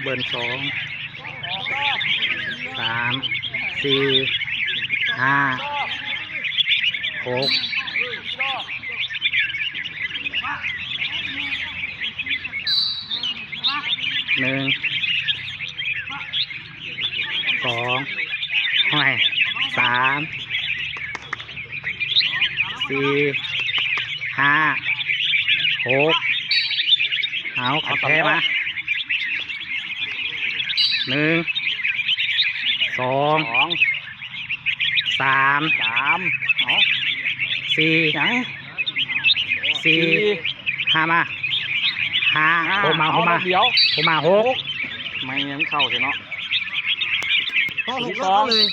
เบิร์น2 3 4 5 6 1 2ห้อย3 4 5 6เอาขับแพ้มา1 2 3 4 ยัง 5มา5ผมมาเดี๋ยว ผมมา6 ไม่งั้นเข้าสิเนาะ 6 รอบเลย